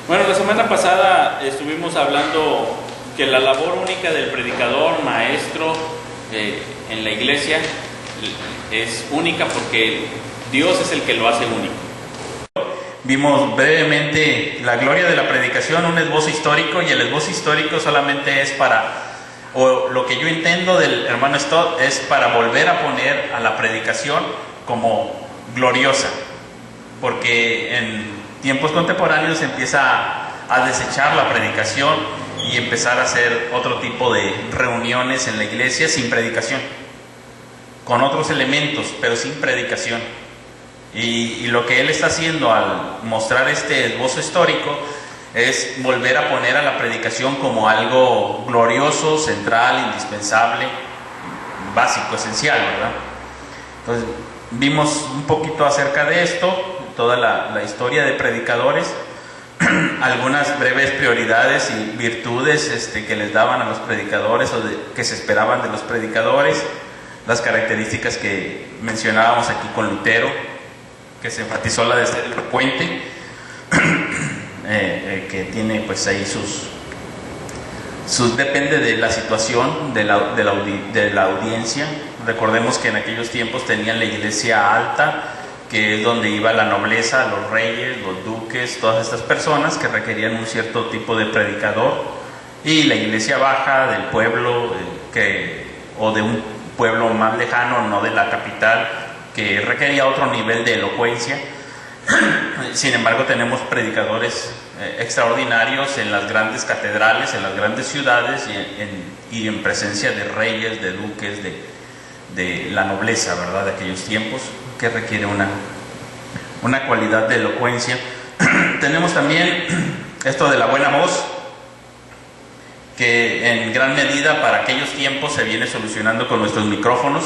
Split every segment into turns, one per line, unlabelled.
Bueno, la semana pasada estuvimos hablando que la labor única del predicador, maestro en la iglesia es única porque Dios es el que lo hace único. Vimos brevemente la gloria de la predicación, un esbozo histórico, y el esbozo histórico solamente es o lo que yo entiendo del hermano Stott es para volver a poner a la predicación como gloriosa, porque en tiempos contemporáneos se empieza a desechar la predicación y empezar a hacer otro tipo de reuniones en la iglesia sin predicación, con otros elementos, pero sin predicación. Y lo que él está haciendo al mostrar este esbozo histórico es volver a poner a la predicación como algo glorioso, central, indispensable, básico, esencial, ¿verdad? Entonces, vimos un poquito acerca de esto, toda la historia de predicadores, algunas breves prioridades y virtudes que les daban a los predicadores que se esperaban de los predicadores, las características que mencionábamos aquí con Lutero, que se enfatizó la de ser elocuente, que tiene pues ahí depende de la situación de la audiencia. Recordemos que en aquellos tiempos tenían la iglesia alta, que es donde iba la nobleza, los reyes, los duques, todas estas personas que requerían un cierto tipo de predicador, y la iglesia baja del pueblo o de un pueblo más lejano, no de la capital, que requería otro nivel de elocuencia. Sin embargo, tenemos predicadores extraordinarios en las grandes catedrales, en las grandes ciudades y en presencia de reyes, de duques, de la nobleza, ¿verdad?, de aquellos tiempos, que requiere una cualidad de elocuencia. Tenemos también esto de la buena voz, que en gran medida para aquellos tiempos se viene solucionando con nuestros micrófonos.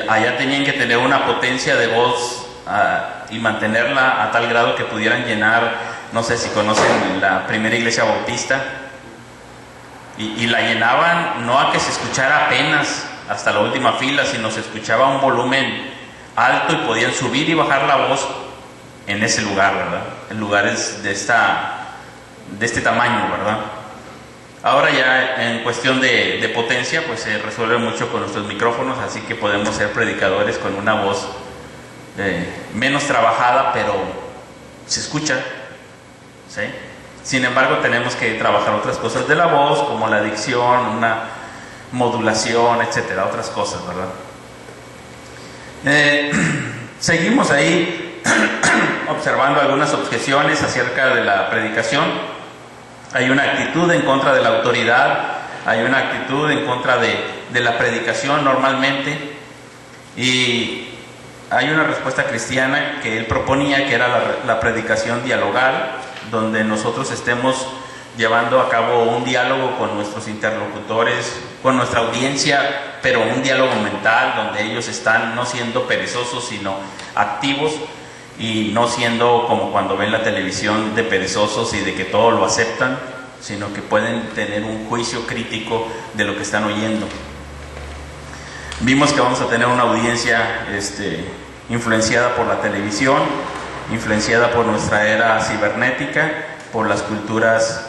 Allá tenían que tener una potencia de voz y mantenerla a tal grado que pudieran llenar, no sé si conocen la primera iglesia bautista, y la llenaban no a que se escuchara apenas hasta la última fila, sino se escuchaba un volumen alto y podían subir y bajar la voz en ese lugar, ¿verdad? En lugares de este tamaño, ¿verdad? Ahora ya en cuestión de potencia, pues se resuelve mucho con nuestros micrófonos, así que podemos ser predicadores con una voz menos trabajada, pero se escucha, ¿sí? Sin embargo, tenemos que trabajar otras cosas de la voz, como la dicción, una modulación, etcétera, otras cosas, ¿verdad? Seguimos ahí observando algunas objeciones acerca de la predicación. Hay una actitud en contra de la autoridad, hay una actitud en contra de la predicación normalmente, y hay una respuesta cristiana que él proponía, que era la predicación dialogal, donde nosotros estemos llevando a cabo un diálogo con nuestros interlocutores, con nuestra audiencia, pero un diálogo mental, donde ellos están no siendo perezosos, sino activos, y no siendo como cuando ven la televisión de perezosos y de que todo lo aceptan, sino que pueden tener un juicio crítico de lo que están oyendo. Vimos que vamos a tener una audiencia influenciada por la televisión, influenciada por nuestra era cibernética, por las culturas,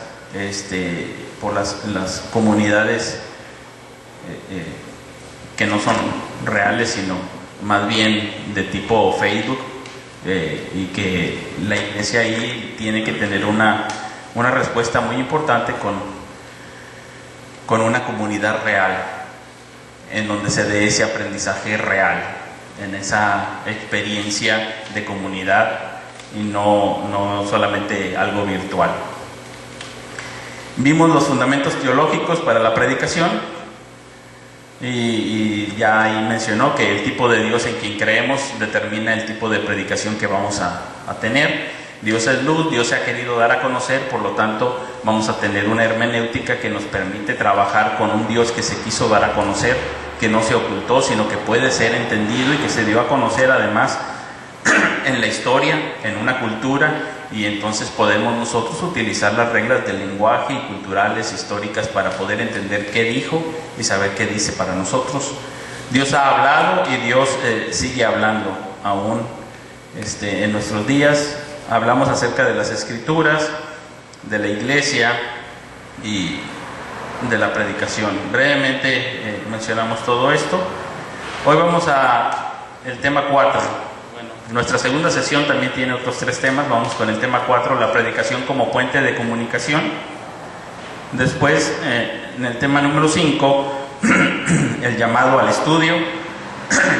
por las comunidades que no son reales, sino más bien de tipo Facebook, y que la iglesia ahí tiene que tener una respuesta muy importante con una comunidad real, en donde se dé ese aprendizaje real, en esa experiencia de comunidad, y no solamente algo virtual. Vimos los fundamentos teológicos para la predicación, y ya ahí mencionó que el tipo de Dios en quien creemos determina el tipo de predicación que vamos a tener. Dios es luz, Dios se ha querido dar a conocer, por lo tanto vamos a tener una hermenéutica que nos permite trabajar con un Dios que se quiso dar a conocer, que no se ocultó, sino que puede ser entendido y que se dio a conocer además en la historia, en una cultura, y entonces podemos nosotros utilizar las reglas del lenguaje y culturales, históricas, para poder entender qué dijo y saber qué dice para nosotros. Dios ha hablado y Dios sigue hablando aún en nuestros días,
hablamos acerca de las Escrituras, de la iglesia y de la predicación. Brevemente mencionamos todo esto. Hoy vamos a el tema 4. Bueno, nuestra segunda sesión también tiene otros 3 temas. Vamos con el tema 4, la predicación como puente de comunicación. Después, en el tema número 5, el llamado al estudio.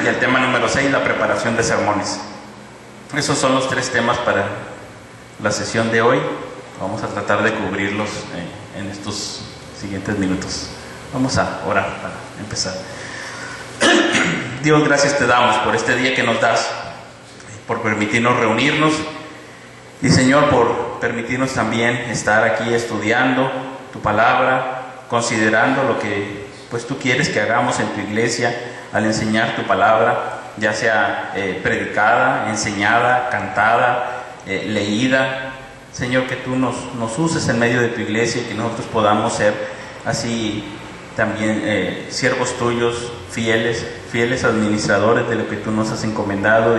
Y el tema número 6, la preparación de sermones. Esos son los 3 temas para la sesión de hoy. Vamos a tratar de cubrirlos en estos siguientes minutos. Vamos a orar para empezar. Dios, gracias te damos por este día que nos das, por permitirnos reunirnos y, Señor, por permitirnos también estar aquí estudiando tu palabra, considerando lo que pues tú quieres que hagamos en tu iglesia al enseñar tu palabra, ya sea predicada, enseñada, cantada, leída. Señor, que tú nos uses en medio de tu iglesia y que nosotros podamos ser así también siervos tuyos, fieles administradores de lo que tú nos has encomendado,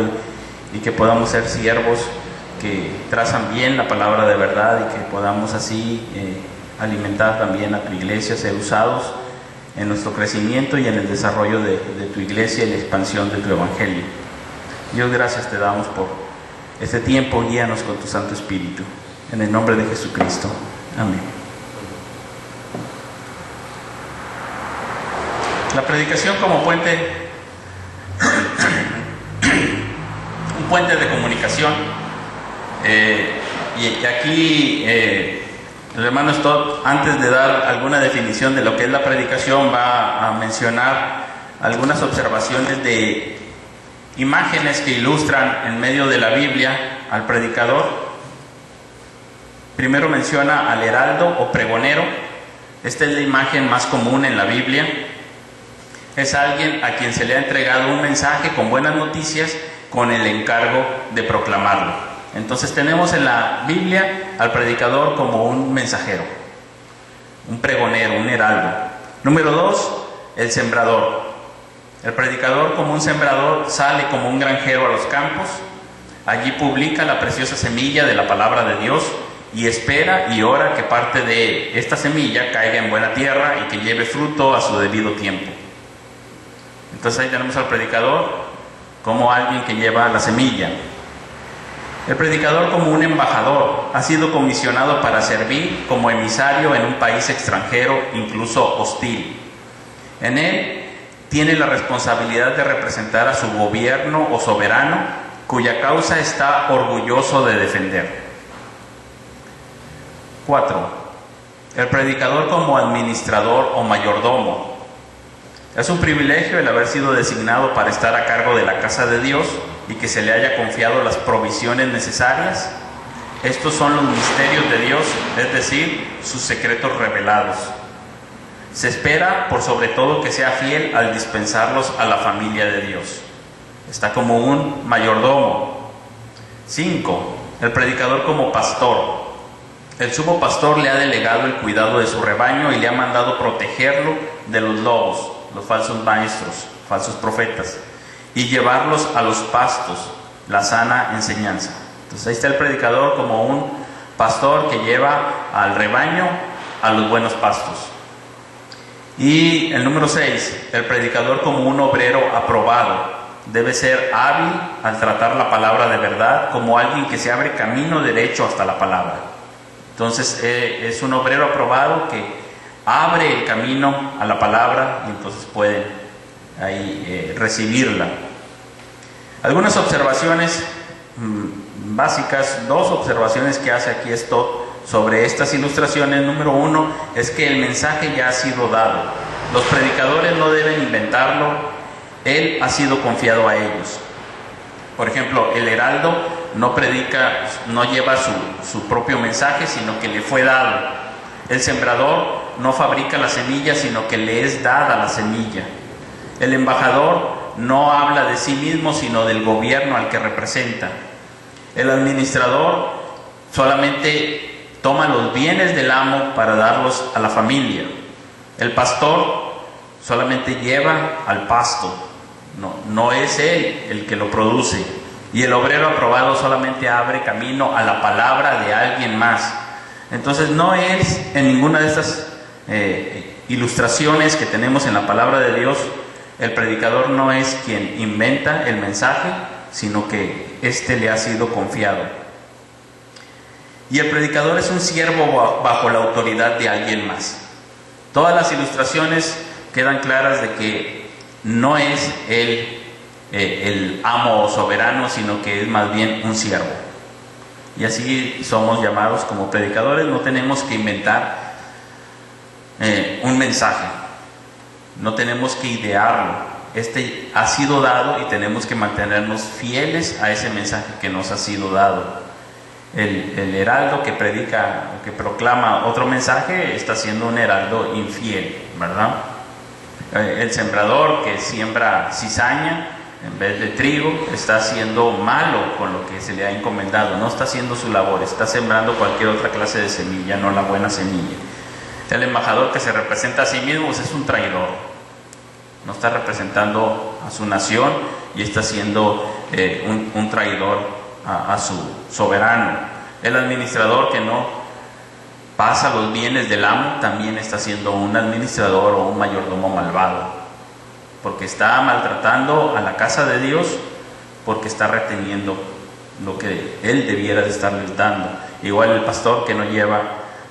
y que podamos ser siervos que trazan bien la palabra de verdad, y que podamos así alimentar también a tu iglesia, ser usados en nuestro crecimiento y en el desarrollo de tu iglesia y la expansión de tu evangelio. Dios, gracias te damos por este tiempo. Guíanos con tu Santo Espíritu, en el nombre de Jesucristo. Amén. La predicación como puente, un puente de comunicación. Y aquí el hermano Stott, antes de dar alguna definición de lo que es la predicación, va a mencionar algunas observaciones de imágenes que ilustran en medio de la Biblia al predicador. Primero menciona al heraldo o pregonero. Esta es la imagen más común en la Biblia. Es alguien a quien se le ha entregado un mensaje con buenas noticias, con el encargo de proclamarlo. Entonces tenemos en la Biblia al predicador como un mensajero, un pregonero, un heraldo. Número 2, el sembrador. El predicador, como un sembrador, sale como un granjero a los campos. Allí publica la preciosa semilla de la palabra de Dios y espera y ora que parte de esta semilla caiga en buena tierra y que lleve fruto a su debido tiempo. Entonces ahí tenemos al predicador como alguien que lleva la semilla. El predicador como un embajador, ha sido comisionado para servir como emisario en un país extranjero, incluso hostil. En él tiene la responsabilidad de representar a su gobierno o soberano, cuya causa está orgulloso de defender. 4. El predicador como administrador o mayordomo. Es un privilegio el haber sido designado para estar a cargo de la casa de Dios y que se le haya confiado las provisiones necesarias. Estos son los misterios de Dios, es decir, sus secretos revelados. Se espera, por sobre todo, que sea fiel al dispensarlos a la familia de Dios. Está como un mayordomo. 5. El predicador como pastor. El sumo pastor le ha delegado el cuidado de su rebaño y le ha mandado protegerlo de los lobos, los falsos maestros, falsos profetas, y llevarlos a los pastos, la sana enseñanza. Entonces ahí está el predicador como un pastor que lleva al rebaño a los buenos pastos. Y el número 6, el predicador como un obrero aprobado. Debe ser hábil al tratar la palabra de verdad, como alguien que se abre camino derecho hasta la palabra. Entonces es un obrero aprobado que abre el camino a la palabra y entonces puede ahí recibirla. Algunas observaciones básicas, 2 observaciones que hace aquí Stott sobre estas ilustraciones. Número 1 es que el mensaje ya ha sido dado. Los predicadores no deben inventarlo, él ha sido confiado a ellos. Por ejemplo, el heraldo no predica, no lleva su propio mensaje, sino que le fue dado. El sembrador no fabrica la semilla, sino que le es dada la semilla. El embajador no habla de sí mismo, sino del gobierno al que representa. El administrador solamente toma los bienes del amo para darlos a la familia. El pastor solamente lleva al pasto, no es él el que lo produce. y el obrero aprobado solamente abre camino a la palabra de alguien más. Entonces no es en ninguna de estas ilustraciones que tenemos en la palabra de Dios, el predicador no es quien inventa el mensaje, sino que éste le ha sido confiado. Y el predicador es un siervo bajo la autoridad de alguien más. Todas las ilustraciones quedan claras de que no es él el amo o soberano, sino que es más bien un siervo. Y así somos llamados como predicadores. No tenemos que inventar un mensaje, no tenemos que idearlo. Este ha sido dado y tenemos que mantenernos fieles a ese mensaje que nos ha sido dado. El heraldo que predica o que proclama otro mensaje está siendo un heraldo infiel, ¿verdad? El sembrador que siembra cizaña en vez de trigo está siendo malo con lo que se le ha encomendado, no está haciendo su labor, está sembrando cualquier otra clase de semilla, no la buena semilla. El embajador que se representa a sí mismo es un traidor, no está representando a su nación y está siendo un traidor a su soberano. El administrador que no pasa los bienes del amo también está siendo un administrador o un mayordomo malvado, porque está maltratando a la casa de Dios, porque está reteniendo lo que él debiera de estarles dando. Igual el pastor que no lleva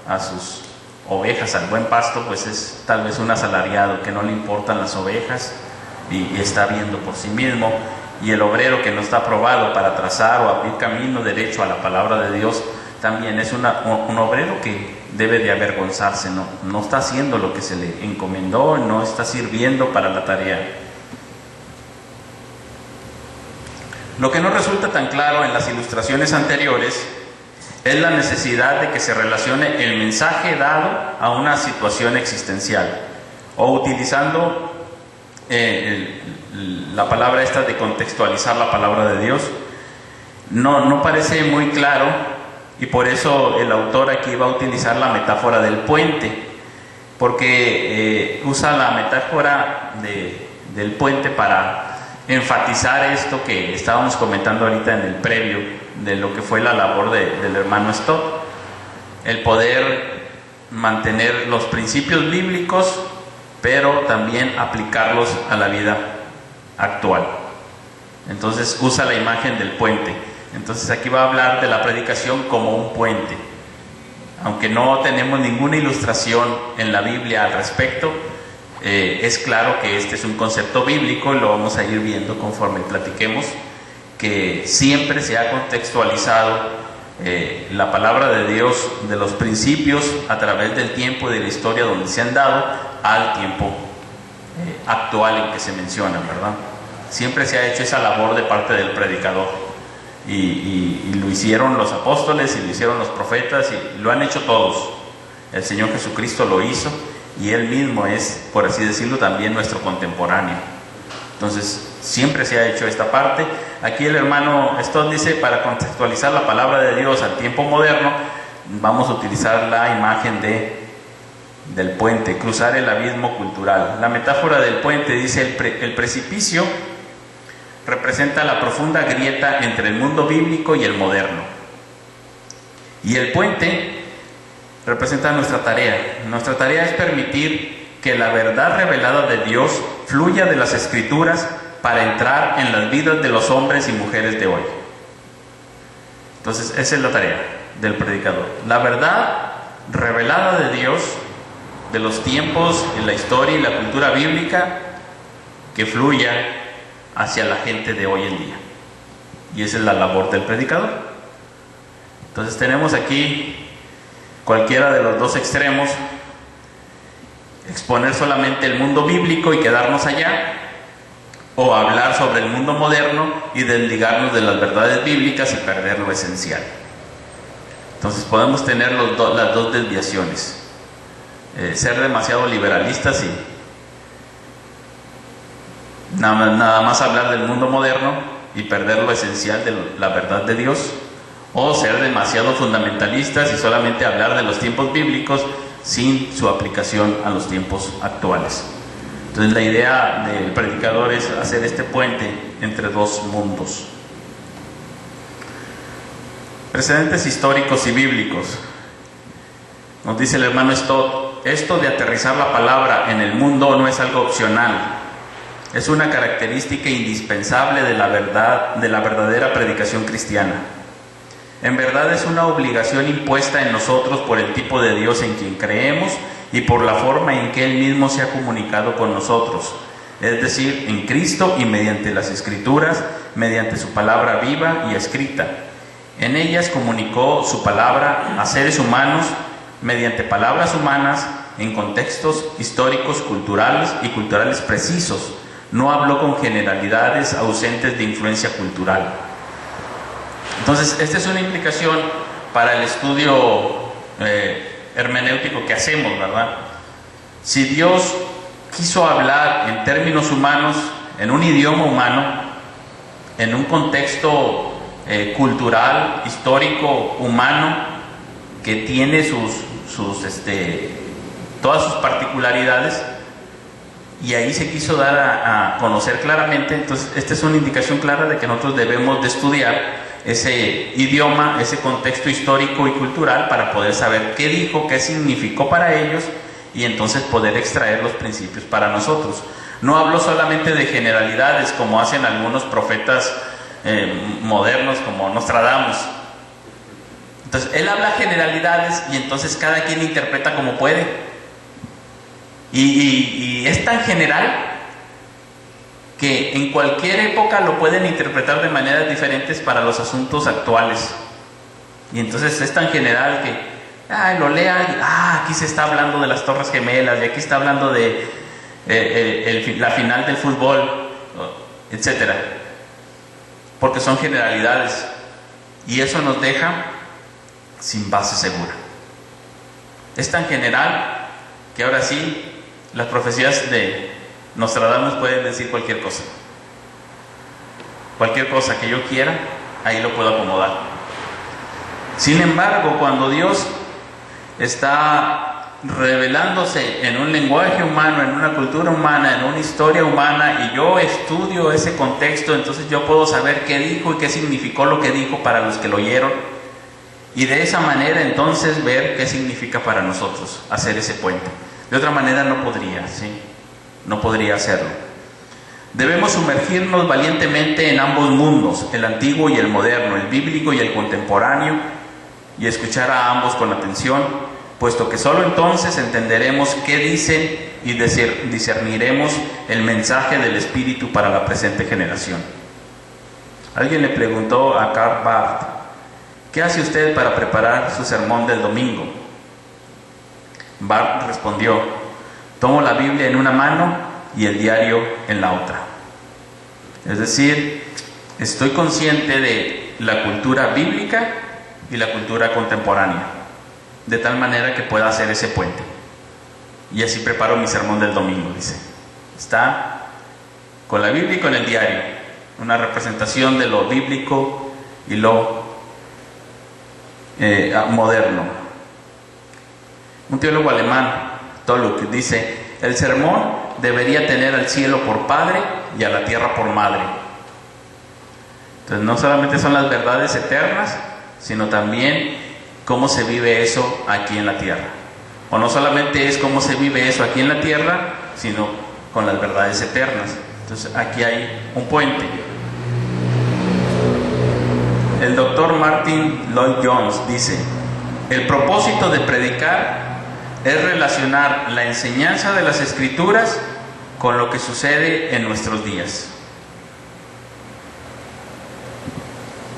a sus ovejas al buen pasto, pues es tal vez un asalariado que no le importan las ovejas y está viendo por sí mismo. Y el obrero que no está aprobado para trazar o abrir camino derecho a la palabra de Dios, también es un obrero que debe de avergonzarse, no está haciendo lo que se le encomendó, no está sirviendo para la tarea. Lo que no resulta tan claro en las ilustraciones anteriores es la necesidad de que se relacione el mensaje dado a una situación existencial, o utilizando la palabra esta de contextualizar la palabra de Dios. No parece muy claro, y por eso el autor aquí va a utilizar la metáfora del puente, porque usa la metáfora del puente para enfatizar esto que estábamos comentando ahorita en el previo de lo que fue la labor del hermano Stott, el poder mantener los principios bíblicos, pero también aplicarlos a la vida actual. Entonces usa la imagen del puente. Entonces aquí va a hablar de la predicación como un puente. Aunque no tenemos ninguna ilustración en la Biblia al respecto, es claro que este es un concepto bíblico, lo vamos a ir viendo conforme platiquemos, que siempre se ha contextualizado la palabra de Dios, de los principios a través del tiempo y de la historia donde se han dado al tiempo actual en que se menciona, ¿verdad? Siempre se ha hecho esa labor de parte del predicador y lo hicieron los apóstoles y lo hicieron los profetas y lo han hecho todos. El Señor Jesucristo lo hizo y Él mismo es, por así decirlo, también nuestro contemporáneo. Entonces siempre se ha hecho esta parte. Aquí el hermano Stott dice, para contextualizar la palabra de Dios al tiempo moderno, vamos a utilizar la imagen del puente, cruzar el abismo cultural. La metáfora del puente dice, el precipicio representa la profunda grieta entre el mundo bíblico y el moderno. Y el puente representa nuestra tarea. Nuestra tarea es permitir que la verdad revelada de Dios fluya de las Escrituras para entrar en las vidas de los hombres y mujeres de hoy. Entonces, esa es la tarea del predicador. La verdad revelada de Dios, de los tiempos, en la historia y la cultura bíblica, que fluya hacia la gente de hoy en día. Y esa es la labor del predicador. Entonces tenemos aquí cualquiera de los dos extremos: exponer solamente el mundo bíblico y quedarnos allá, o hablar sobre el mundo moderno y desligarnos de las verdades bíblicas y perder lo esencial. Entonces podemos tener las dos desviaciones. Ser demasiado liberalistas y nada más hablar del mundo moderno y perder lo esencial de la verdad de Dios, o ser demasiado fundamentalistas y solamente hablar de los tiempos bíblicos sin su aplicación a los tiempos actuales. Entonces la idea del predicador es hacer este puente entre dos mundos. Precedentes históricos y bíblicos. Nos dice el hermano Stott, esto de aterrizar la palabra en el mundo no es algo opcional, es una característica indispensable de la verdadera predicación cristiana. En verdad es una obligación impuesta en nosotros por el tipo de Dios en quien creemos y por la forma en que Él mismo se ha comunicado con nosotros, es decir, en Cristo y mediante las Escrituras, mediante su palabra viva y escrita. En ellas comunicó su palabra a seres humanos mediante palabras humanas en contextos históricos, culturales precisos. No habló con generalidades ausentes de influencia cultural. Entonces, esta es una implicación para el estudio hermenéutico que hacemos, ¿verdad? Si Dios quiso hablar en términos humanos, en un idioma humano, en un contexto cultural, histórico, humano, que tiene todas sus particularidades, y ahí se quiso dar a conocer claramente. Entonces esta es una indicación clara de que nosotros debemos de estudiar ese idioma, ese contexto histórico y cultural para poder saber qué dijo, qué significó para ellos, y entonces poder extraer los principios para nosotros. No habló solamente de generalidades como hacen algunos profetas modernos como Nostradamus. Entonces él habla generalidades y entonces cada quien interpreta como puede, y es tan general que en cualquier época lo pueden interpretar de maneras diferentes para los asuntos actuales. Y entonces es tan general que lo lean y aquí se está hablando de las Torres Gemelas, y aquí está hablando de la final del fútbol, etcétera, porque son generalidades, y eso nos deja sin base segura. Es tan general que ahora sí las profecías de Nostradamus pueden decir cualquier cosa. Cualquier cosa que yo quiera, ahí lo puedo acomodar. Sin embargo, cuando Dios está revelándose en un lenguaje humano, en una cultura humana, en una historia humana, y yo estudio ese contexto, entonces yo puedo saber qué dijo y qué significó lo que dijo para los que lo oyeron, y de esa manera entonces ver qué significa para nosotros hacer ese puente. De otra manera no podría, ¿sí? No podría hacerlo. Debemos sumergirnos valientemente en ambos mundos, el antiguo y el moderno, el bíblico y el contemporáneo, y escuchar a ambos con atención, puesto que solo entonces entenderemos qué dicen y discerniremos el mensaje del Espíritu para la presente generación. Alguien le preguntó a Karl Barth, ¿qué hace usted para preparar su sermón del domingo? Barth respondió, tomo la Biblia en una mano y el diario en la otra. Es decir, estoy consciente de la cultura bíblica y la cultura contemporánea, de tal manera que pueda hacer ese puente. Y así preparo mi sermón del domingo, dice. Está con la Biblia y con el diario, una representación de lo bíblico y lo moderno. Un teólogo alemán, Toluk, dice, el sermón debería tener al cielo por padre y a la tierra por madre. Entonces no solamente son las verdades eternas, sino también cómo se vive eso aquí en la tierra. O no solamente es cómo se vive eso aquí en la tierra, sino con las verdades eternas. Entonces aquí hay un puente. El doctor Martin Lloyd Jones dice, el propósito de predicar es relacionar la enseñanza de las Escrituras con lo que sucede en nuestros días.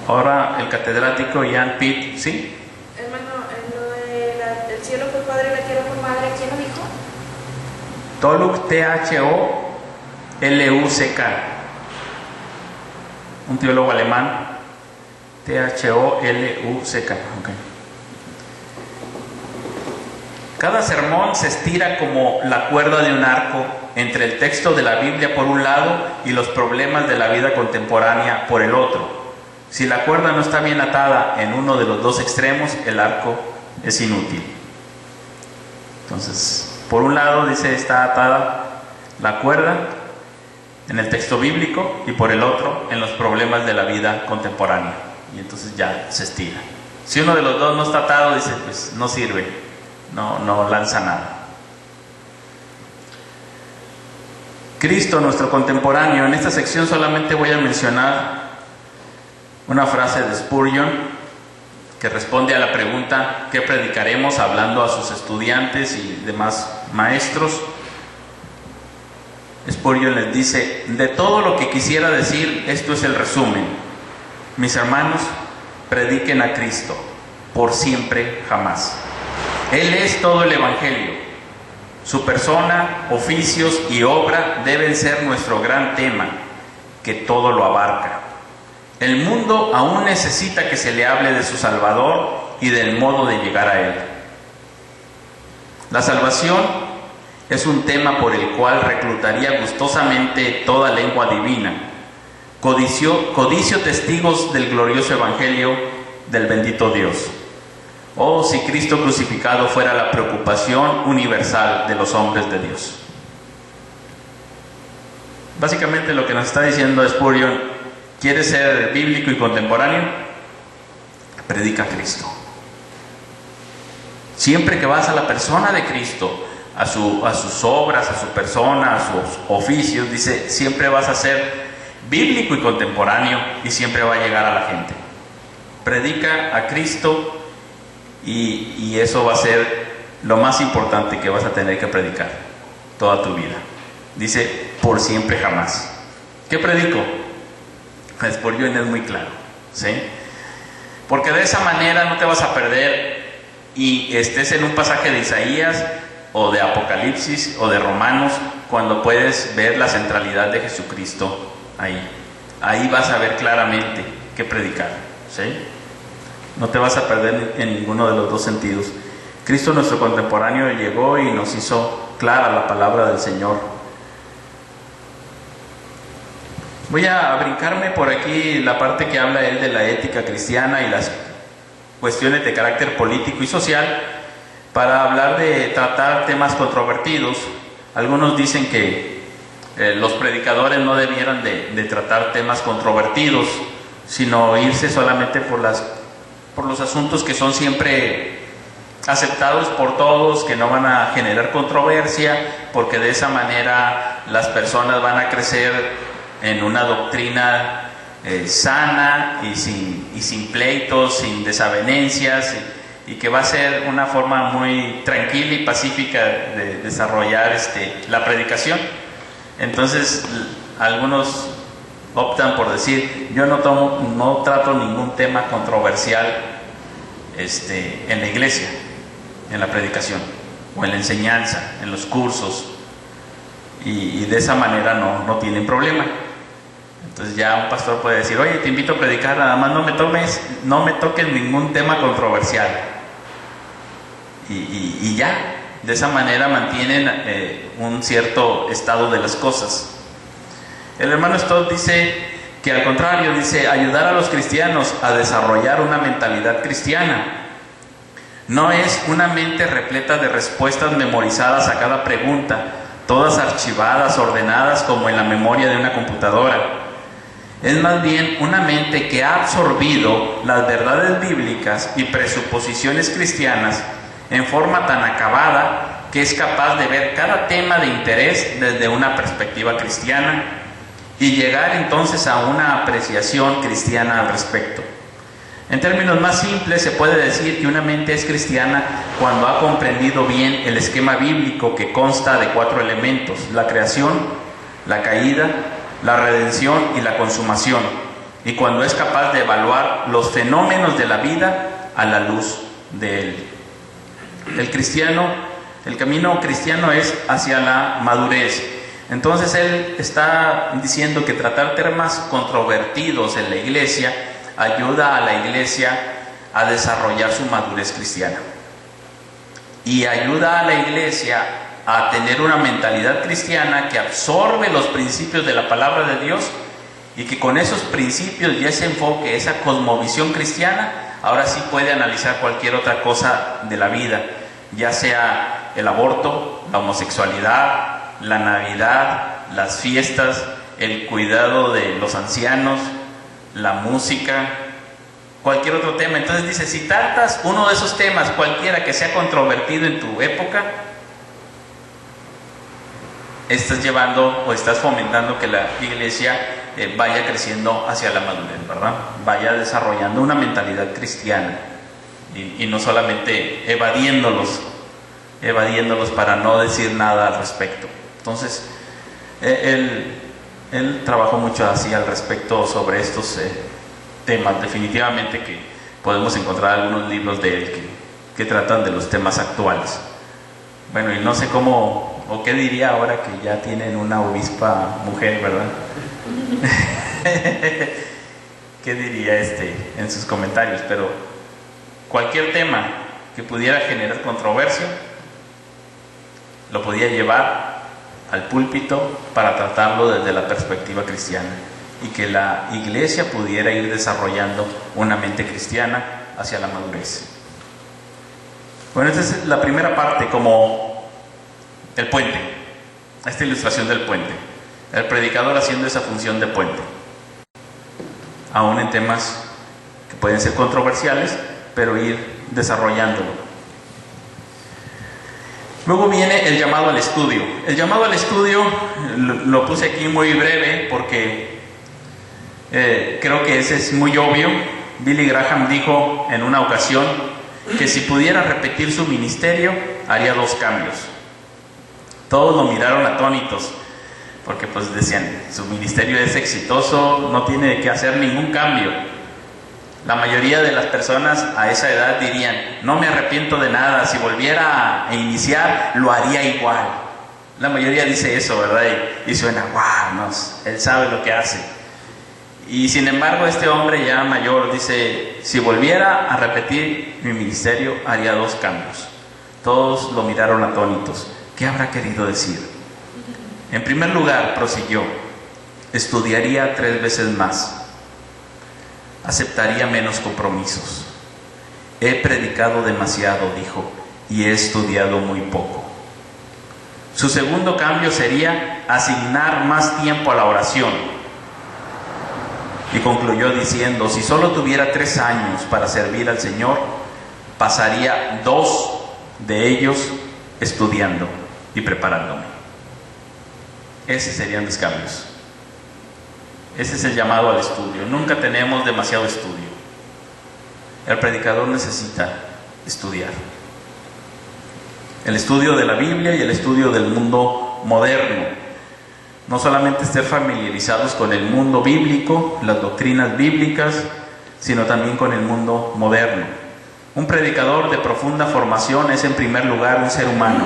Ahora el catedrático Ian Pitt, ¿sí?
Hermano, en lo de el cielo por padre y la tierra por madre, ¿quién lo dijo?
Toluk, T-H-O-L-U-C-K, un teólogo alemán, T-H-O-L-U-C-K. Okay. Cada sermón se estira como la cuerda de un arco entre el texto de la Biblia por un lado y los problemas de la vida contemporánea por el otro. Si la cuerda no está bien atada en uno de los dos extremos, el arco es inútil. Entonces, por un lado dice está atada la cuerda en el texto bíblico y por el otro en los problemas de la vida contemporánea. Y entonces ya se estira. Si uno de los dos no está atado, dice, pues no sirve, no lanza nada. Cristo, nuestro contemporáneo. En esta sección solamente voy a mencionar una frase de Spurgeon que responde a la pregunta ¿qué predicaremos?, hablando a sus estudiantes y demás maestros. Spurgeon les dice: de todo lo que quisiera decir, esto es el resumen. Mis hermanos, prediquen a Cristo, por siempre, jamás. Él es todo el Evangelio. Su persona, oficios y obra deben ser nuestro gran tema, que todo lo abarca. El mundo aún necesita que se le hable de su Salvador y del modo de llegar a Él. La salvación es un tema por el cual reclutaría gustosamente toda lengua divina. Codicio testigos del glorioso Evangelio del bendito Dios. Oh, si Cristo crucificado fuera la preocupación universal de los hombres de Dios. Básicamente lo que nos está diciendo Spurgeon: ¿quieres ser bíblico y contemporáneo? Predica a Cristo. Siempre que vas a la persona de Cristo, a sus obras, a su persona, a sus oficios, dice, siempre vas a ser bíblico y contemporáneo y siempre va a llegar a la gente. Predica a Cristo y eso va a ser lo más importante que vas a tener que predicar toda tu vida. Dice, por siempre, jamás. ¿Qué predico? Pues por Spurgeon es muy claro, ¿sí? Porque de esa manera no te vas a perder y estés en un pasaje de Isaías o de Apocalipsis o de Romanos, cuando puedes ver la centralidad de Jesucristo ahí vas a ver claramente qué predicar, ¿sí? No te vas a perder en ninguno de los dos sentidos. Cristo, nuestro contemporáneo, llegó y nos hizo clara la palabra del Señor. Voy a brincarme por aquí la parte que habla él de la ética cristiana y las cuestiones de carácter político y social, para hablar de tratar temas controvertidos. Algunos dicen que los predicadores no debieran de tratar temas controvertidos, sino irse solamente por los asuntos que son siempre aceptados por todos, que no van a generar controversia, porque de esa manera las personas van a crecer en una doctrina sana y sin pleitos, sin desavenencias, y que va a ser una forma muy tranquila y pacífica de desarrollar la predicación. Entonces algunos optan por decir, yo no trato ningún tema controversial en la iglesia, en la predicación o en la enseñanza, en los cursos, y de esa manera no tienen problema. Entonces ya un pastor puede decir, oye, te invito a predicar, nada más no me toques ningún tema controversial, y ya, de esa manera mantienen un cierto estado de las cosas. El hermano Stott dice que al contrario, dice, ayudar a los cristianos a desarrollar una mentalidad cristiana no es una mente repleta de respuestas memorizadas a cada pregunta, todas archivadas, ordenadas como en la memoria de una computadora. Es más bien una mente que ha absorbido las verdades bíblicas y presuposiciones cristianas en forma tan acabada que es capaz de ver cada tema de interés desde una perspectiva cristiana y llegar entonces a una apreciación cristiana al respecto. En términos más simples, se puede decir que una mente es cristiana cuando ha comprendido bien el esquema bíblico, que consta de 4 elementos: la creación, la caída, la redención y la consumación, y cuando es capaz de evaluar los fenómenos de la vida a la luz de él. El camino cristiano es hacia la madurez. Entonces él está diciendo que tratar temas controvertidos en la iglesia ayuda a la iglesia a desarrollar su madurez cristiana, y ayuda a la iglesia a tener una mentalidad cristiana que absorbe los principios de la palabra de Dios, y que con esos principios y ese enfoque, esa cosmovisión cristiana, ahora sí puede analizar cualquier otra cosa de la vida, ya sea el aborto, la homosexualidad, la Navidad, las fiestas, el cuidado de los ancianos, la música, cualquier otro tema. Entonces dice, si tratas uno de esos temas, cualquiera que sea controvertido en tu época, estás llevando o estás fomentando que la iglesia vaya creciendo hacia la madurez, ¿verdad? Vaya desarrollando una mentalidad cristiana y no solamente evadiéndolos para no decir nada al respecto. Entonces, él trabajó mucho así al respecto sobre estos temas. Definitivamente que podemos encontrar algunos libros de él que tratan de los temas actuales. Bueno, y no sé cómo o qué diría ahora que ya tienen una obispa mujer, ¿verdad? ¿Qué diría en sus comentarios? Pero cualquier tema que pudiera generar controversia lo podía llevar al púlpito para tratarlo desde la perspectiva cristiana y que la iglesia pudiera ir desarrollando una mente cristiana hacia la madurez. Bueno, esta es la primera parte, como el puente, esta ilustración del puente, el predicador haciendo esa función de puente, aún en temas que pueden ser controversiales, pero ir desarrollándolo. Luego viene el llamado al estudio. El llamado al estudio lo puse aquí muy breve porque creo que ese es muy obvio. Billy Graham dijo en una ocasión que si pudiera repetir su ministerio haría 2 cambios. Todos lo miraron atónitos porque pues decían, su ministerio es exitoso, no tiene que hacer ningún cambio. La mayoría de las personas a esa edad dirían, no me arrepiento de nada, si volviera a iniciar lo haría igual. La mayoría dice eso, ¿verdad? Y suena, wow, no, él sabe lo que hace. Y sin embargo este hombre ya mayor dice, si volviera a repetir mi ministerio haría 2 cambios. Todos lo miraron atónitos. ¿Qué habrá querido decir? En primer lugar, prosiguió, estudiaría 3 veces más, aceptaría menos compromisos. He predicado demasiado, dijo, y he estudiado muy poco. Su segundo cambio sería asignar más tiempo a la oración. Y concluyó diciendo, si solo tuviera 3 años para servir al Señor, pasaría 2 de ellos estudiando y preparándome. Esos serían mis cambios. Ese es el llamado al estudio. Nunca tenemos demasiado estudio. El predicador necesita estudiar. El estudio de la Biblia y el estudio del mundo moderno. No solamente estar familiarizados con el mundo bíblico, las doctrinas bíblicas, sino también con el mundo moderno. Un predicador de profunda formación es en primer lugar un ser humano,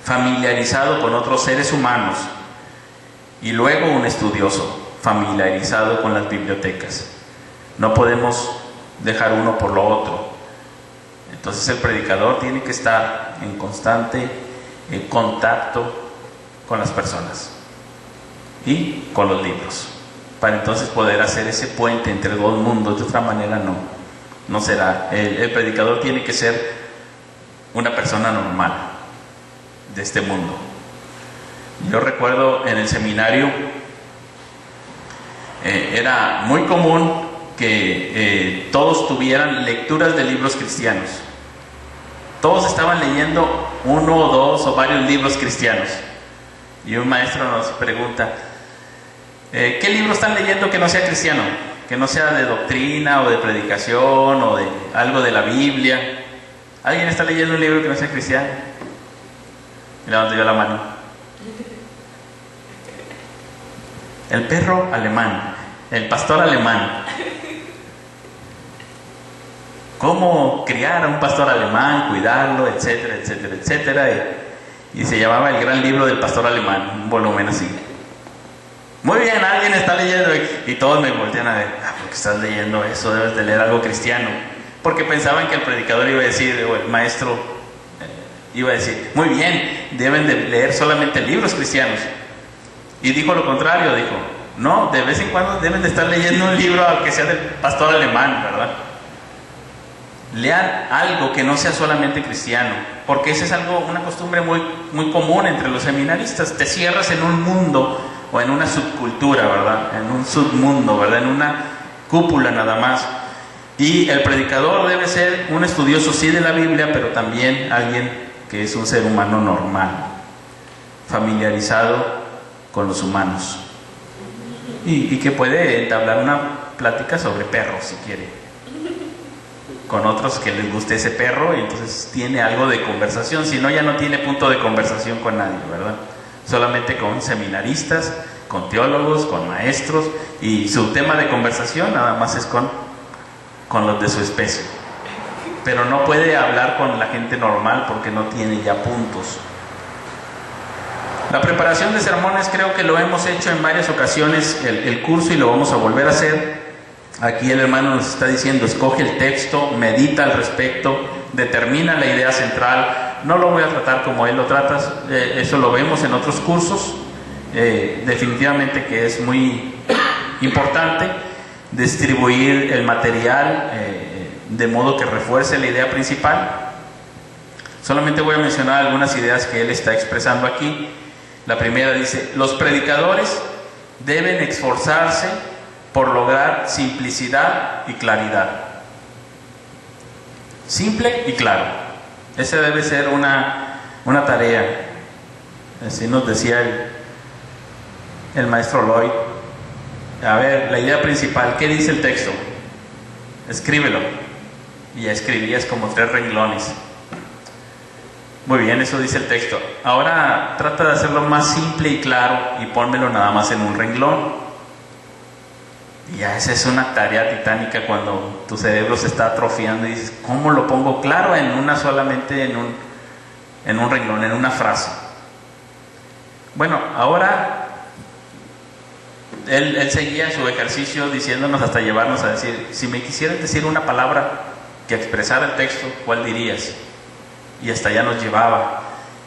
familiarizado con otros seres humanos, y luego un estudioso, familiarizado con las bibliotecas. No podemos dejar uno por lo otro. Entonces el predicador tiene que estar en constante contacto con las personas y con los libros, para entonces poder hacer ese puente entre 2 mundos. De otra manera no será. El predicador tiene que ser una persona normal de este mundo. Yo recuerdo en el seminario era muy común que todos tuvieran lecturas de libros cristianos. Todos estaban leyendo 1 o 2 o varios libros cristianos. Y un maestro nos pregunta, ¿qué libro están leyendo que no sea cristiano? Que no sea de doctrina o de predicación o de algo de la Biblia. ¿Alguien está leyendo un libro que no sea cristiano? Y levanto yo la mano. El perro alemán, el pastor alemán. Cómo criar a un pastor alemán, cuidarlo, etcétera, etcétera, etcétera. Y se llamaba El Gran Libro del Pastor Alemán, un volumen así. Muy bien, alguien está leyendo y todos me voltean a ver, ¿por qué estás leyendo eso? Debes de leer algo cristiano. Porque pensaban que el predicador iba a decir, o el maestro iba a decir, muy bien, deben de leer solamente libros cristianos. Y dijo lo contrario, dijo, no, de vez en cuando deben de estar leyendo un libro que sea del pastor alemán, ¿verdad? Lean algo que no sea solamente cristiano, porque esa es una costumbre muy común entre los seminaristas. Te cierras en un mundo o en una subcultura, ¿verdad? En un submundo, ¿verdad? En una cúpula nada más. Y el predicador debe ser un estudioso sí de la Biblia, pero también alguien que es un ser humano normal, familiarizado con los humanos, y que puede entablar una plática sobre perros si quiere, con otros que les guste ese perro, y entonces tiene algo de conversación. Si no, ya no tiene punto de conversación con nadie, ¿verdad? Solamente con seminaristas, con teólogos, con maestros, y su tema de conversación nada más es con los de su especie. Pero no puede hablar con la gente normal porque no tiene ya puntos. La preparación de sermones creo que lo hemos hecho en varias ocasiones el curso, y lo vamos a volver a hacer. Aquí el hermano nos está diciendo: escoge el texto, medita al respecto, determina la idea central. No lo voy a tratar como él lo trata, eso lo vemos en otros cursos. Definitivamente que es muy importante distribuir el material de modo que refuerce la idea principal. Solamente voy a mencionar algunas ideas que él está expresando aquí. La primera dice: los predicadores deben esforzarse por lograr simplicidad y claridad. Simple y claro. Esa debe ser una tarea. Así nos decía el maestro Lloyd. A ver, la idea principal, ¿qué dice el texto? Escríbelo. Y ya escribías como 3 renglones. Muy bien, eso dice el texto. Ahora trata de hacerlo más simple y claro y pónmelo nada más en un renglón. Y ya esa es una tarea titánica cuando tu cerebro se está atrofiando y dices: ¿cómo lo pongo claro solamente en un renglón, en una frase? Bueno, ahora él seguía su ejercicio diciéndonos, hasta llevarnos a decir: si me quisieras decir una palabra que expresara el texto, ¿cuál dirías? Y hasta allá nos llevaba.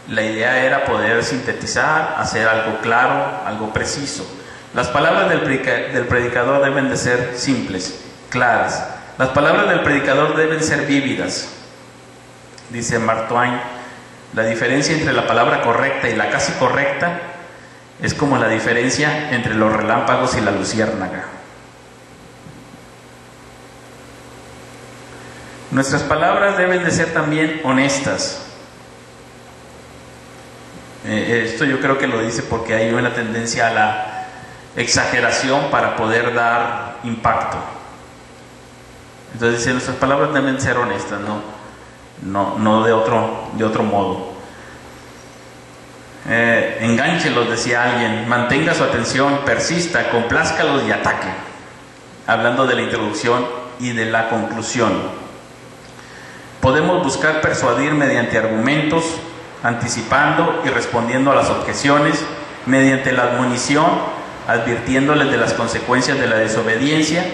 La idea era poder sintetizar, hacer algo claro, algo preciso. Las palabras del predicador deben de ser simples, claras. Las palabras del predicador deben ser vívidas. Dice Mark Twain: la diferencia entre la palabra correcta y la casi correcta es como la diferencia entre los relámpagos y la luciérnaga. Nuestras palabras deben de ser también honestas. Esto yo creo que lo dice porque hay una tendencia a la exageración para poder dar impacto. Entonces dice: nuestras palabras deben ser honestas, no de otro modo. Engánchelos, decía alguien, mantenga su atención, persista, complázcalos y ataque. Hablando de la introducción y de la conclusión. Podemos buscar persuadir mediante argumentos, anticipando y respondiendo a las objeciones, mediante la admonición, advirtiéndoles de las consecuencias de la desobediencia,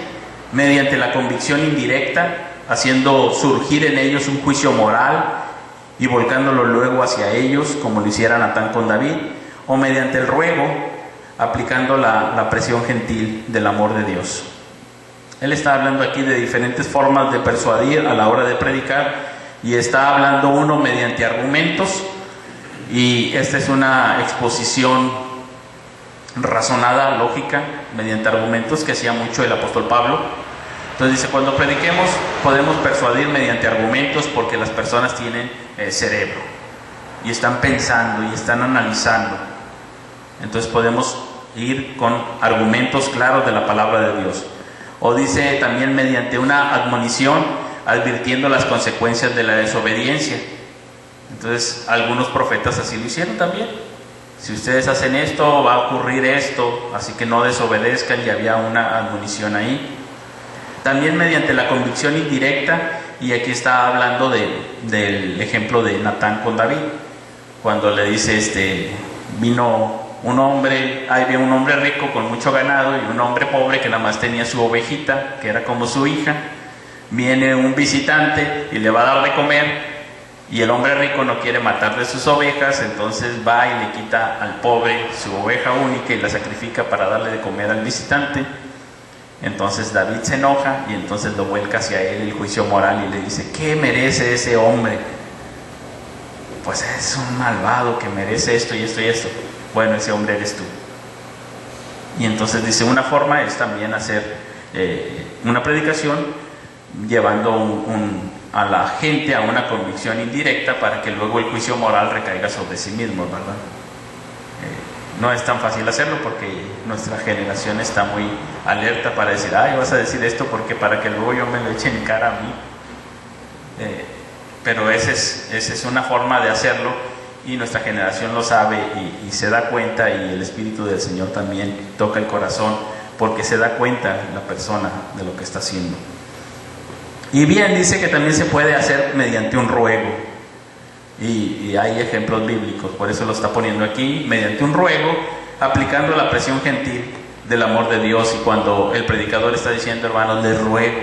mediante la convicción indirecta, haciendo surgir en ellos un juicio moral y volcándolo luego hacia ellos, como lo hiciera Natán con David, o mediante el ruego, aplicando la presión gentil del amor de Dios. Él está hablando aquí de diferentes formas de persuadir a la hora de predicar, y está hablando uno mediante argumentos, y esta es una exposición razonada, lógica, mediante argumentos, que hacía mucho el apóstol Pablo. Entonces dice: cuando prediquemos podemos persuadir mediante argumentos, porque las personas tienen cerebro y están pensando y están analizando. Entonces podemos ir con argumentos claros de la palabra de Dios. O dice también mediante una admonición, advirtiendo las consecuencias de la desobediencia. Entonces algunos profetas así lo hicieron también. Si ustedes hacen esto, va a ocurrir esto, así que no desobedezcan, y había una admonición ahí. También mediante la convicción indirecta, y aquí está hablando del ejemplo de Natán con David, cuando le dice: vino un hombre, había un hombre rico con mucho ganado y un hombre pobre que nada más tenía su ovejita, que era como su hija. Viene un visitante y le va a dar de comer, y el hombre rico no quiere matar de sus ovejas, entonces va y le quita al pobre su oveja única y la sacrifica para darle de comer al visitante. Entonces David se enoja y entonces lo vuelca hacia él el juicio moral y le dice: ¿qué merece ese hombre? Pues es un malvado que merece esto y esto y esto. Bueno, ese hombre eres tú. Y entonces dice: una forma es también hacer una predicación llevando a la gente a una convicción indirecta para que luego el juicio moral recaiga sobre sí mismo, ¿verdad? No es tan fácil hacerlo porque nuestra generación está muy alerta para decir, ay, vas a decir esto porque para que luego yo me lo eche en cara a mí. Pero esa es una forma de hacerlo, y nuestra generación lo sabe y se da cuenta, y el Espíritu del Señor también toca el corazón porque se da cuenta la persona de lo que está haciendo. Y bien, dice que también se puede hacer mediante un ruego, y hay ejemplos bíblicos, por eso lo está poniendo aquí, mediante un ruego, aplicando la presión gentil del amor de Dios. Y cuando el predicador está diciendo, hermanos, les ruego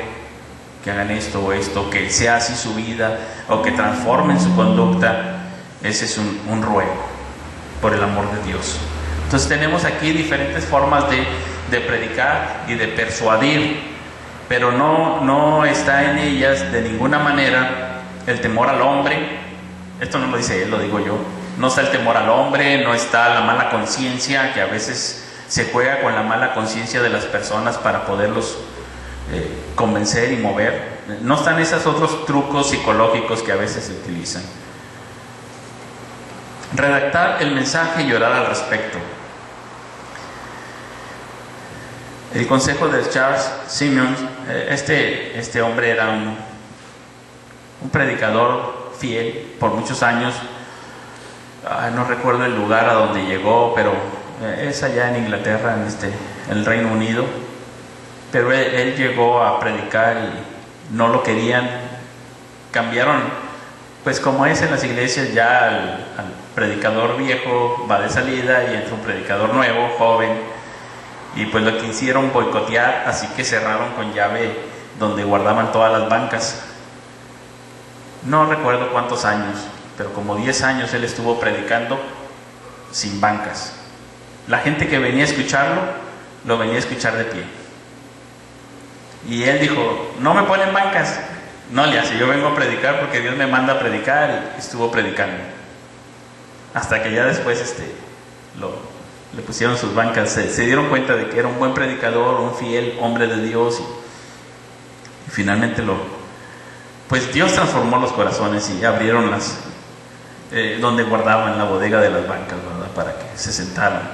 que hagan esto o esto, que sea así su vida, o que transformen su conducta, ese es un ruego por el amor de Dios. Entonces tenemos aquí diferentes formas de predicar y de persuadir, pero no está en ellas de ninguna manera el temor al hombre. Esto no lo dice él, lo digo yo. No está el temor al hombre, no está la mala conciencia, que a veces se juega con la mala conciencia de las personas para poderlos convencer y mover. No están esos otros trucos psicológicos que a veces se utilizan. Redactar el mensaje y orar al respecto. El consejo de Charles Simeons, este hombre era un predicador fiel por muchos años. No recuerdo el lugar a donde llegó, pero es allá en Inglaterra, en el Reino Unido. Pero él llegó a predicar y no lo querían. Cambiaron, pues como es en las iglesias, ya al predicador viejo va de salida y entra un predicador nuevo, joven, y pues lo quisieron boicotear, así que cerraron con llave donde guardaban todas las bancas. No recuerdo cuántos años, pero como 10 años él estuvo predicando sin bancas. La gente que venía a escucharlo, lo venía a escuchar de pie. Y él dijo, no me ponen bancas. No le hace, yo vengo a predicar porque Dios me manda a predicar, y estuvo predicando. Hasta que ya después le pusieron sus bancas, se dieron cuenta de que era un buen predicador, un fiel hombre de Dios, y finalmente pues Dios transformó los corazones y abrieron donde guardaban la bodega de las bancas, ¿verdad? Para que se sentaran.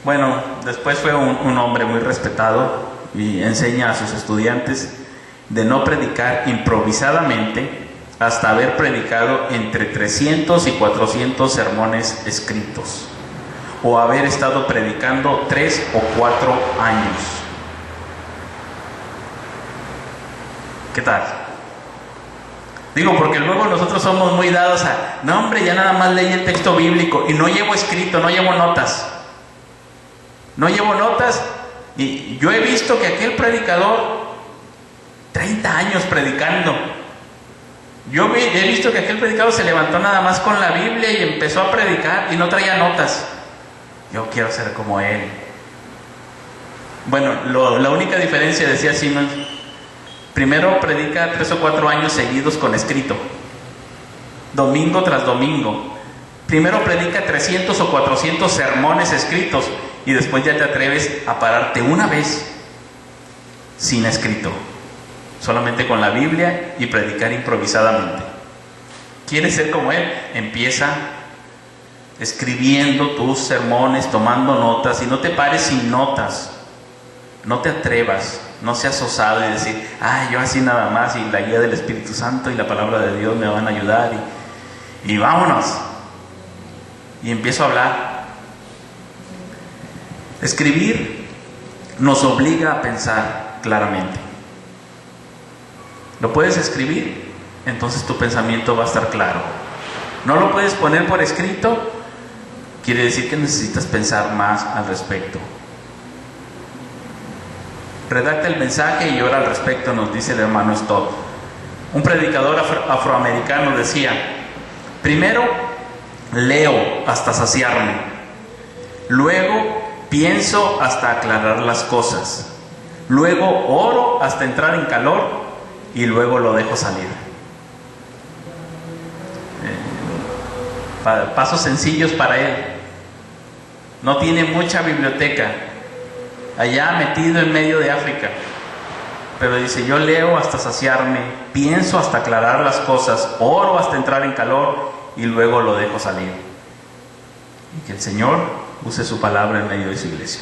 Bueno, después fue un hombre muy respetado y enseña a sus estudiantes de no predicar improvisadamente hasta haber predicado entre 300 y 400 sermones escritos, o haber estado predicando 3 o 4 años. ¿Qué tal? Digo, porque luego nosotros somos muy dados a, no hombre, ya nada más leí el texto bíblico y no llevo escrito, no llevo notas. No llevo notas, y yo he visto que aquel predicador, 30 años predicando. Yo he visto que aquel predicador se levantó nada más con la Biblia y empezó a predicar y no traía notas. Yo quiero ser como él. Bueno, la única diferencia, decía Simmons, primero predica 3 o 4 años seguidos con escrito, domingo tras domingo. Primero predica 300 o 400 sermones escritos, y después ya te atreves a pararte una vez sin escrito, solamente con la Biblia, y predicar improvisadamente. ¿Quieres ser como él? Empieza escribiendo tus sermones, tomando notas, y no te pares sin notas. No te atrevas, no seas osado y decir, yo así nada más, y la guía del Espíritu Santo y la palabra de Dios me van a ayudar, y vámonos. Y empiezo a hablar. Escribir nos obliga a pensar claramente. ¿Lo puedes escribir? Entonces tu pensamiento va a estar claro. ¿No lo puedes poner por escrito? Quiere decir que necesitas pensar más al respecto. Redacta el mensaje y ora al respecto, nos dice el hermano Stott. Un predicador afroamericano decía, primero leo hasta saciarme, luego pienso hasta aclarar las cosas, luego oro hasta entrar en calor, y luego lo dejo salir. Pasos sencillos para él. No tiene mucha biblioteca, allá metido en medio de África, pero dice, yo leo hasta saciarme, pienso hasta aclarar las cosas, oro hasta entrar en calor y luego lo dejo salir. Y que el Señor use su palabra en medio de su iglesia.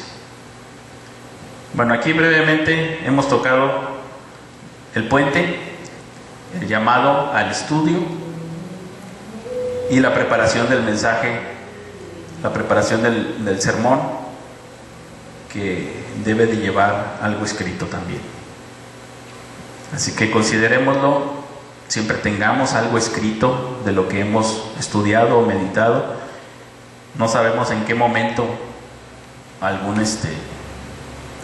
Bueno, aquí brevemente hemos tocado el puente, el llamado al estudio y la preparación del mensaje, la preparación del sermón, que debe de llevar algo escrito también. Así que considerémoslo, siempre tengamos algo escrito de lo que hemos estudiado o meditado. No sabemos en qué momento algún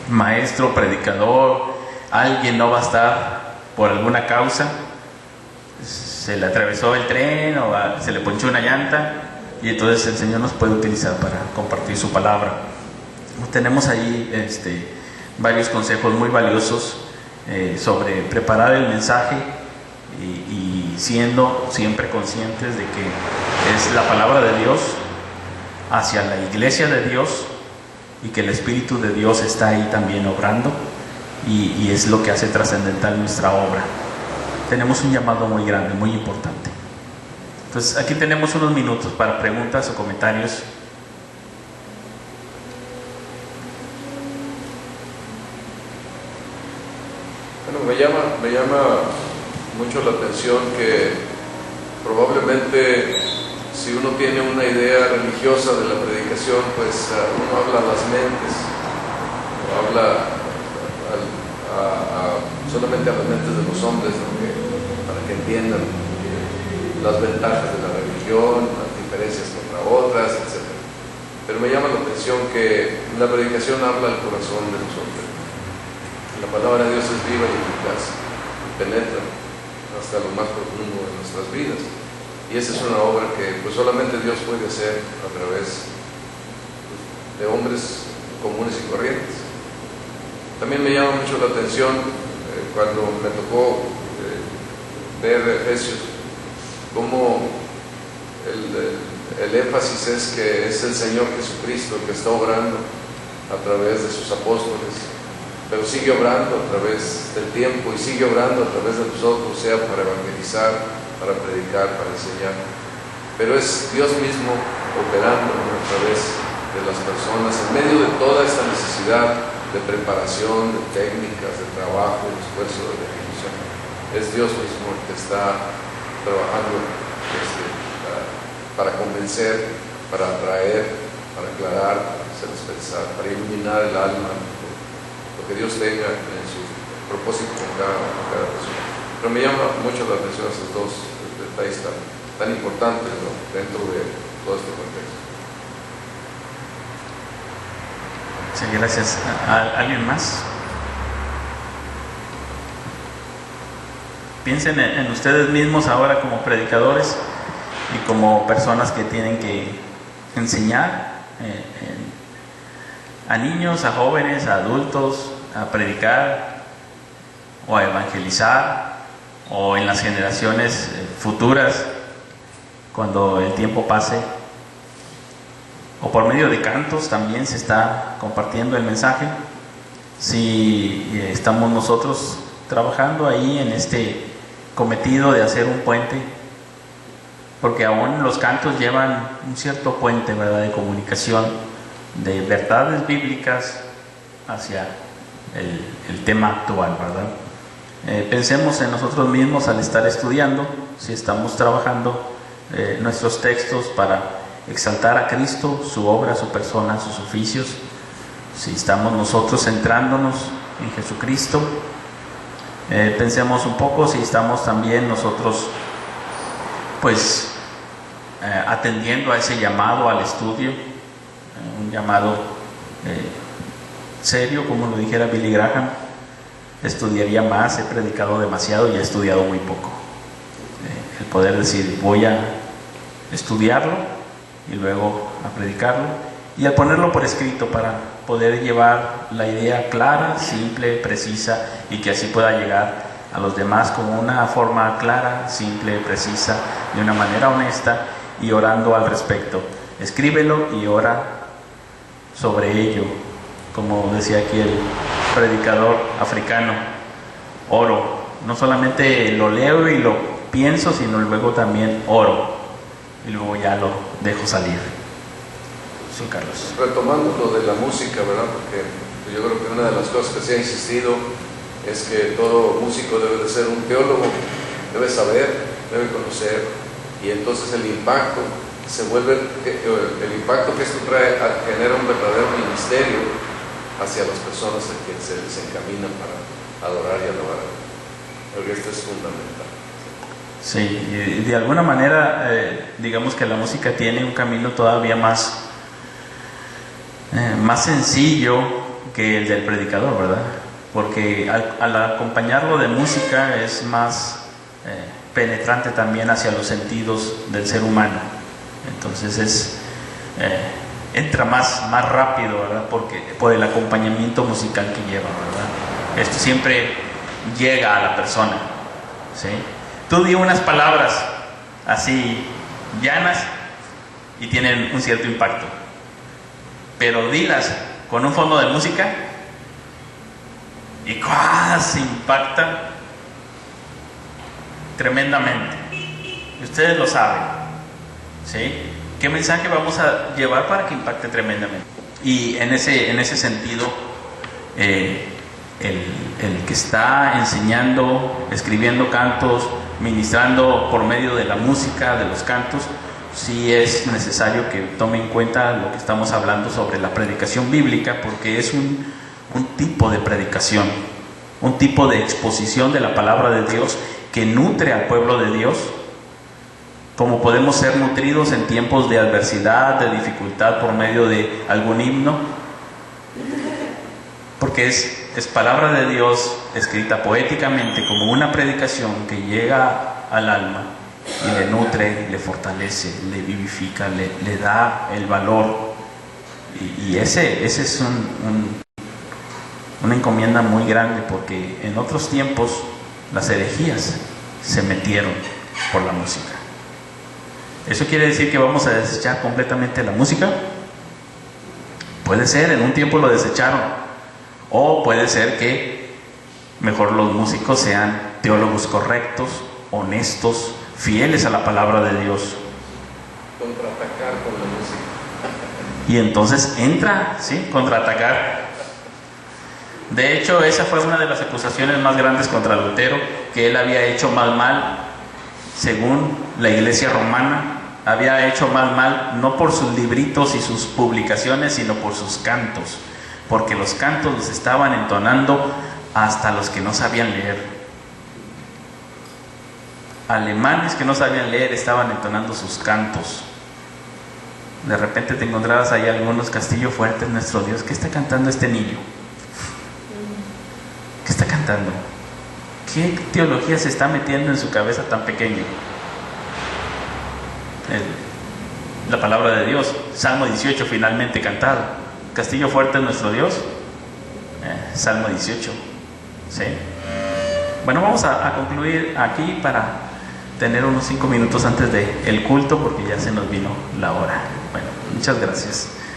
maestro, predicador, alguien no va a estar por alguna causa, se le atravesó el tren o se le ponchó una llanta, y entonces el Señor nos puede utilizar para compartir su palabra. Tenemos ahí varios consejos muy valiosos sobre preparar el mensaje y siendo siempre conscientes de que es la palabra de Dios hacia la iglesia de Dios y que el Espíritu de Dios está ahí también obrando y es lo que hace trascendental nuestra obra. Tenemos un llamado muy grande, muy importante. Entonces aquí tenemos unos minutos para preguntas o comentarios.
Bueno, me llama mucho la atención que probablemente si uno tiene una idea religiosa de la predicación, pues uno habla a las mentes, habla solamente a las mentes de los hombres, ¿no? Para que entiendan las ventajas de la religión, las diferencias contra otras, etc. Pero me llama la atención que la predicación habla al corazón de los hombres. La palabra de Dios es viva y eficaz, penetra hasta lo más profundo de nuestras vidas. Y esa es una obra que pues solamente Dios puede hacer a través de hombres comunes y corrientes. También me llama mucho la atención cuando me tocó ver Efesios, cómo el énfasis es que es el Señor Jesucristo que está obrando a través de sus apóstoles, pero sigue obrando a través del tiempo y sigue obrando a través de nosotros, sea para evangelizar, para predicar, para enseñar. Pero es Dios mismo operando a través de las personas en medio de toda esta necesidad de preparación, de técnicas, de trabajo, de esfuerzo, de ejecución. Es Dios mismo el que está trabajando para convencer, para atraer, para aclarar, para hacerles pensar, para iluminar el alma, lo que Dios tenga en su propósito con cada persona. Pero me llama mucho la atención esos dos detalles tan importantes, ¿no? Dentro de todo este contexto.
Sí, gracias. ¿Alguien más? Piensen en ustedes mismos ahora como predicadores y como personas que tienen que enseñar a niños, a jóvenes, a adultos, a predicar o a evangelizar, o en las generaciones futuras, cuando el tiempo pase, o por medio de cantos también se está compartiendo el mensaje. Si estamos nosotros trabajando ahí en este cometido de hacer un puente, porque aún los cantos llevan un cierto puente, ¿verdad?, de comunicación de verdades bíblicas hacia el tema actual, ¿verdad? Pensemos en nosotros mismos al estar estudiando, si estamos trabajando nuestros textos para exaltar a Cristo, su obra, su persona, sus oficios, si estamos nosotros centrándonos en Jesucristo. Pensemos un poco si estamos también nosotros pues atendiendo a ese llamado al estudio, un llamado serio, como lo dijera Billy Graham. Estudiaría más, he predicado demasiado y he estudiado muy poco. El poder decir, voy a estudiarlo y luego a predicarlo, y al ponerlo por escrito para poder llevar la idea clara, simple, precisa, y que así pueda llegar a los demás como una forma clara, simple, precisa, de una manera honesta, y orando al respecto. Escríbelo y ora sobre ello, como decía aquí el predicador africano, oro. No solamente lo leo y lo pienso, sino luego también oro. Y luego ya lo dejo salir. Sí, Carlos.
Retomando lo de la música, ¿verdad? Porque yo creo que una de las cosas que se ha insistido es que todo músico debe de ser un teólogo, debe saber, debe conocer, y entonces el impacto se vuelve, el impacto que esto trae genera un verdadero ministerio hacia las personas a quienes se les encamina para adorar y alabar. Creo que esto es fundamental.
Sí, y de alguna manera, digamos que la música tiene un camino todavía más sencillo que el del predicador, ¿verdad? Porque al acompañarlo de música es más penetrante también hacia los sentidos del ser humano. Entonces entra más rápido, ¿verdad? Por el acompañamiento musical que lleva, ¿verdad? Esto siempre llega a la persona, ¿sí? Tú di unas palabras así llanas y tienen un cierto impacto, pero dilas con un fondo de música y se impacta tremendamente. Y ustedes lo saben, ¿sí? ¿Qué mensaje vamos a llevar para que impacte tremendamente? Y en ese sentido, el que está enseñando, escribiendo cantos, ministrando por medio de la música, de los cantos, sí es necesario que tome en cuenta lo que estamos hablando sobre la predicación bíblica, porque es un tipo de predicación, un tipo de exposición de la palabra de Dios que nutre al pueblo de Dios, como podemos ser nutridos en tiempos de adversidad, de dificultad, por medio de algún himno, porque es palabra de Dios escrita poéticamente como una predicación que llega al alma y le nutre, le fortalece, le vivifica, le da el valor. Y ese es una encomienda muy grande, porque en otros tiempos las herejías se metieron por la música. ¿Eso quiere decir que vamos a desechar completamente la música? Puede ser, en un tiempo lo desecharon. O puede ser que mejor los músicos sean teólogos correctos, honestos, fieles a la palabra de Dios.
Contraatacar con la música.
Y entonces entra, ¿sí? Contraatacar. De hecho, esa fue una de las acusaciones más grandes contra Lutero, que él había hecho mal, según la Iglesia romana. Había hecho mal no por sus libritos y sus publicaciones, sino por sus cantos, porque los cantos los estaban entonando hasta los que no sabían leer. Alemanes que no sabían leer estaban entonando sus cantos. De repente te encontrabas ahí algunos: Castillo Fuerte, nuestro Dios. ¿Qué está cantando este niño? ¿Qué está cantando? ¿Qué teología se está metiendo en su cabeza tan pequeño? La palabra de Dios, Salmo 18 finalmente cantado. Castillo Fuerte es nuestro Dios, Salmo 18, ¿sí? Bueno, vamos a concluir aquí para tener unos 5 minutos antes del culto, porque ya se nos vino la hora. Bueno, muchas gracias.